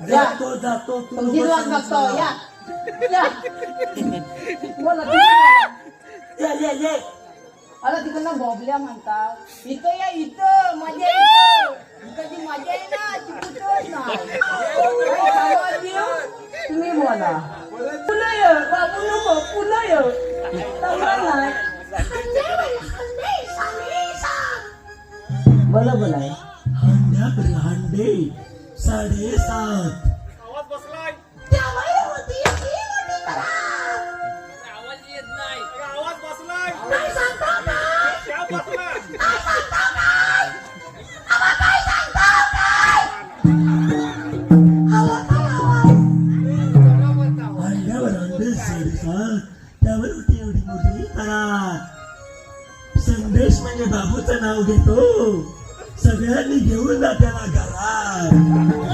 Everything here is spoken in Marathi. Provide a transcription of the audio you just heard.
जातो जातो तू तुमची वाट बघतो या या बोला ये ये ये अरे तिकडनं बॉबल्या म्हणतात इथं या इथं मजा इथं इकडची मजा आहे ना ती कुठंच नाही काय आवाज येऊ? तुम्ही बोला पुन्हा ये बाबू नको पुन्हा ये तसा नाही बोला बोला हांड्याकडे हांडे 7:30 आवाज बसलाय आवाज येत नाही आवाज बसलाय क्या बसला हांड्यावर हांडे 7:30 त्यावर होती एवढी मोठी करा संदेश म्हणजे बाबूचं नाव घेतो सगळ्यांनी घेऊन जा त्याला घरात